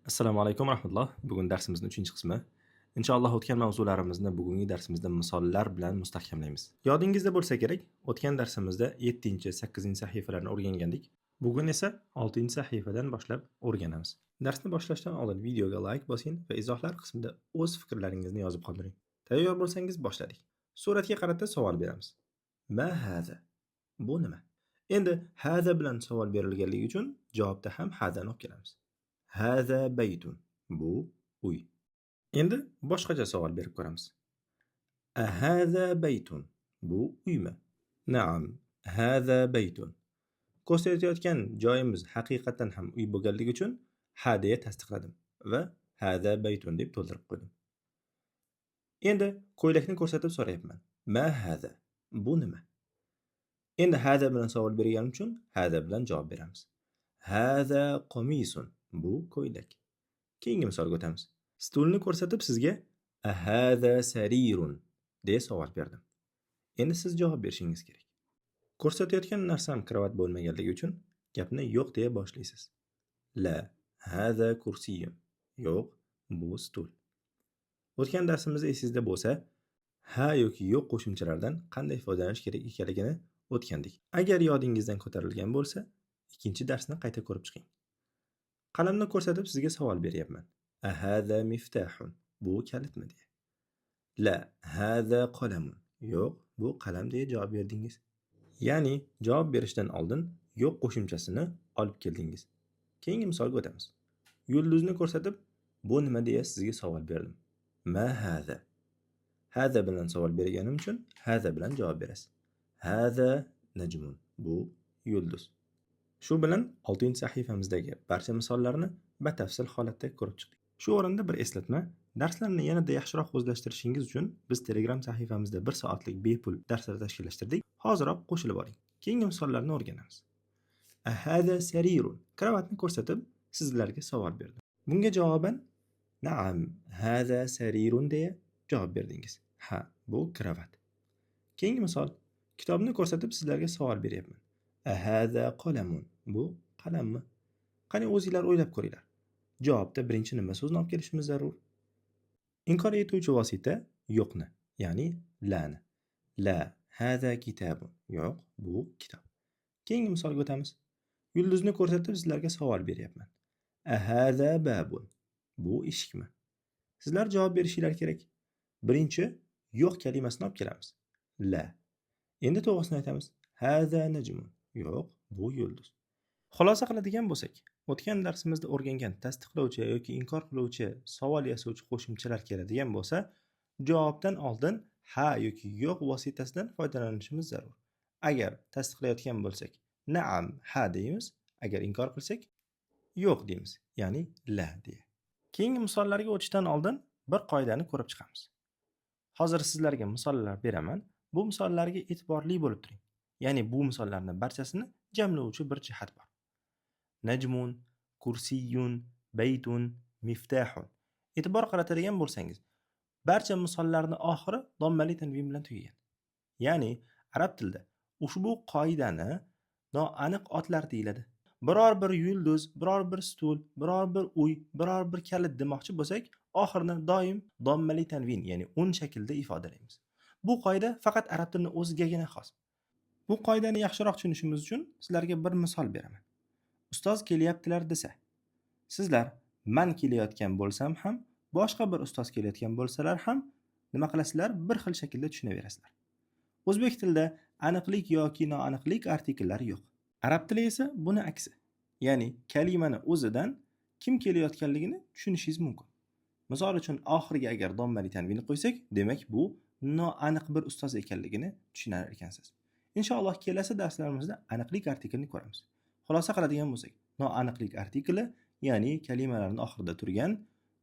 Assalomu alaykum rahmatulloh. Bugun darsimizning 3-qismi. Inshaalloh o'tgan mavzularimizni bugungi darsimizda misollar bilan mustahkamlaymiz. Yodingizda bo'lsa kerak, o'tgan darsimizda 7-8 sahifalarni o'rgangandik. Bugun esa 6-sahifadan boshlab o'rganamiz. Darsni boshlashdan oldin videoga like bosing va izohlar qismida o'z fikrlaringizni yozib qoldiring. Tayyor bo'lsangiz boshladik. Suratga qarata savol beramiz. Ma hada? Bu nima? Endi hada bilan savol berilganligi uchun javobda ham hadani olib kelamiz. Hada baytun. Bu uy. Endi boshqacha savol berib ko'ramiz. Hada baytun. Bu uymi? Naam, hada baytun. Ko'rsatayotgan joyimiz haqiqatan ham uy bo'lganligi uchun ha deya tasdiqladim va hada baytun deb to'ldirib qo'ydim. Endi ko'ylakni ko'rsatib so'rayapman. Ma hada? Bu nima? Endi hada bilan savol berganim uchun hada bilan javob beramiz. Hada qamisun. Bu ko'ylak. Keyingi misolga o'tamiz. Stulni ko'rsatib sizga hada sarirun deya savol berdim. Endi siz javob berishingiz kerak. Ko'rsatayotgan narsam kravat bo'lmaganligi uchun gapni yo'q deya boshlaysiz. La, hada kursiyun. Yo'q, bu stul. O'tgan darsimizda esingizda bo'lsa, ha yoki yo'q qo'shimchalardan qanday foydalanish kerak ekanligini o'tgandik. Agar yodingizdan ko'tarilgan bo'lsa, ikkinchi darsni qayta ko'rib chiqing. Qalamni ko'rsatib sizga savol beryapman. Hada miftahun. Bu kalitmi deya. La, hada qalamun. Yo'q, bu qalam deya javob berdingiz. Ya'ni javob berishdan oldin yo'q qo'shimchasini olib keldingiz. Keyingi misolga o'tamiz. Yulduzni ko'rsatib, bu nima deya sizga savol berdim. Ma hada. Hada bilan savol berganim uchun hada bilan javob berasiz. Hada najmun. Bu yulduz. Shu bilan 6-sahifamizdagi barcha misollarni batafsil holatda ko'rib chiqdik. Shu o'rinda bir eslatma, darslarni yanada yaxshiroq o'zlashtirishingiz uchun biz Telegram sahifamizda 1 soatlik bepul darslar tashkillashtirdik. Hoziroq qo'shilib oling. Keyingi misollarni o'rganamiz. Hada sarirun. Kravatni ko'rsatib sizlarga savol berdim. Bunga javoban Naam, hada sarirun deya javob berdingiz. Ha, bu kravat. Keyingi misol. Kitobni ko'rsatib sizlarga savol beryapman. Hada qalamun. Bu qalammi? Qani o'zingizlar o'ylab ko'ringlar. Javobda birinchi nima so'zni olib kelishimiz zarur? Inkor etuvchi vosita yo'qni, ya'ni lani. La, hada kitabun. Yo'q, bu kitob. Keyingi misolga o'tamiz. Yulduzni ko'rsatib sizlarga savol beryapman. Hada babun. Bu eshikmi? Sizlar javob berishinglar kerak. Birinchi yo'q kalimasini olib kelamiz. La. Endi to'g'risini aytamiz. Hada najmun. Yo'q, bu yulduz. Xulosa qiladigan bo'lsak, o'tgan darsimizda o'rgangan tasdiqlovchi yoki inkor qiluvchi savol yasovchi qo'shimchalar keladigan bo'lsa, javobdan oldin ha yoki yo'q vositasidan foydalanishimiz zarur. Agar tasdiqlayotgan bo'lsak, naam, ha deymiz. Agar inkor qilsak, yo'q deymiz, ya'ni la deya. Keyingi misollarga o'tishdan oldin bir qoidani ko'rib chiqamiz. Hozir sizlarga misollar beraman. Bu misollarga e'tiborli bo'lib turing. Ya'ni bu misollarning barchasini jamlovchi bir jihat bor. Najmun, kursiyun, baytun, miftahun. E'tibor qaratadigan bo'lsangiz, barcha misollarning oxiri dommali tanvin bilan tugagan. Ya'ni arab tilida ushbu qoidani noaniq otlar deyiladi. Biror bir yulduz, biror bir stul, biror bir uy, biror bir kalit demoqchi bo'lsak, oxirini doim dommali tanvin, ya'ni un shaklda ifodalaymiz. Bu qoida faqat arab tilining o'zigagina xos. Bu qoidani yaxshiroq tushunishimiz uchun sizlarga bir misol beraman. Ustoz kelyaptilar desa, sizlar man kelayotgan bo'lsam ham, boshqa bir ustoz kelayotgan bo'lsalar ham nima qilasizlar? Bir xil shaklda tushunaverasizlar. O'zbek tilida aniqlik yoki noaniqlik artikllari yo'q. Arab tili esa buni aksi. Ya'ni kalimani o'zidan kim kelayotganligini tushunishingiz mumkin. Misol uchun oxiriga agar dommali tanvin qo'ysak, demak bu noaniq bir ustoz ekanligini tushunar ekansiz. Inshaalloh kelasi darslarimizda aniqlik artiklini ko'ramiz. Xulosa qiladigan bo'lsak, noaniqlik artikli, ya'ni kalimalarning oxirida turgan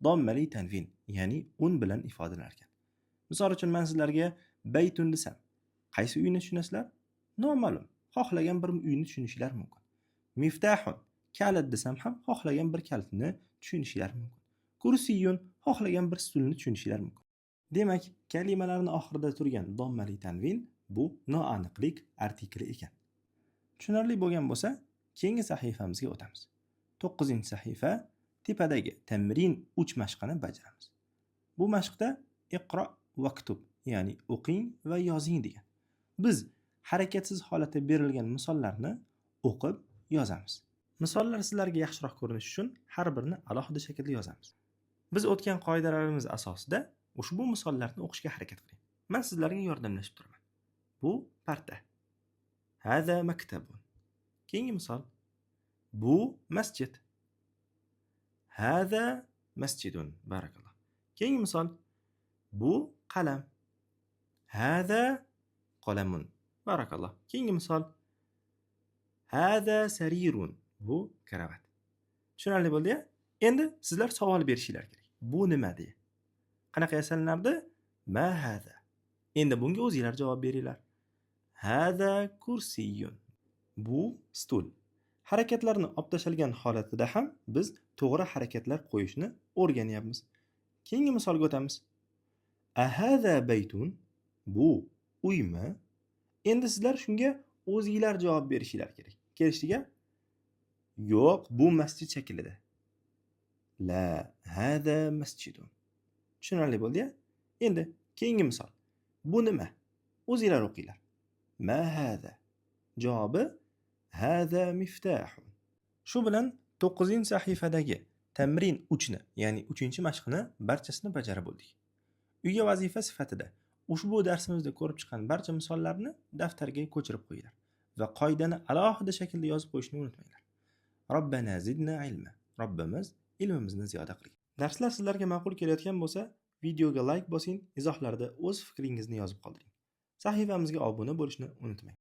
dommali tanvin, ya'ni un bilan ifodalangan ekan. Misol uchun men sizlarga baytun desam, qaysi uyni tushunasizlar? Noma'lum. Xohlagan bir uyni tushunishinglar mumkin. Miftahun, kalit desam ham xohlagan bir kalitni tushunishinglar mumkin. Kursiyun, xohlagan bir stulni tushunishinglar mumkin. Demak, kalimalarning oxirida turgan dommali tanvin bu noaniqlik artikli ekan. Tushunarli bo'lgan bo'lsa, keyingi sahifamizga o'tamiz. 9-sahifa tepadagi tamrin 3 mashqini bajaramiz. Bu mashqda iqro vaktub, ya'ni o'qing va yozing degan. Biz harakatsiz holatda berilgan misollarni o'qib yozamiz. Misollar sizlarga yaxshiroq ko'rinishi uchun har birini alohida shaklda yozamiz. Biz o'tgan qoidalarimiz asosida ushbu misollarni o'qishga harakat qiling. Men sizlarga yordamlashib turaman. Bu parta. Hada maktabun. Keyingi misol. Bu masjid. Hada masjidun. Barakalloh. Keyingi misol. Bu qalam. Hada qalamun. Barakalloh. Keyingi misol. Hada sarirun. Bu karavat. Tushunarli bo'ldi-ya? Endi sizlar savol berishinglar kerak. Bu nima deya? Qanaqa yasallardi? Ma hada. Endi bunga o'zingizlar javob beringlar. Hada kursiyun. Bu stul. Harakatlarni olib tashalgan holatida ham biz to'g'ri harakatlar qo'yishni o'rganyapmiz. Keyingi misolga o'tamiz. Ahada baytun. Bu uymi? Endi sizlar shunga o'zingizlar javob berishinglar kerak. Kelishiga? Yo'q, bu masjid shaklida. La, hada masjidun. Tushunarli bo'ldi-ya? Endi keyingi misol. Bu nima? O'zingizlar o'qinglar. Ma hada. Javobi hada miftahun. Shu bilan 9-sahifadagi tamrin 3 ni, ya'ni 3-mashqni barchasini bajarib bo'ldik. Uyga vazifa sifatida ushbu darsimizda ko'rib chiqqan barcha misollarni daftarga ko'chirib qo'yinglar va qoidani alohida shaklda yozib qo'yishni unutmanglar. Robbana zidna ilma. Robbimiz ilmimizni ziyoda qilgin. Darslar sizlarga ma'qul kelayotgan bo'lsa, videoga like bosing, izohlarda o'z fikringizni yozib qoldiring. Sahifamizga obuna bo'lishni unutmang.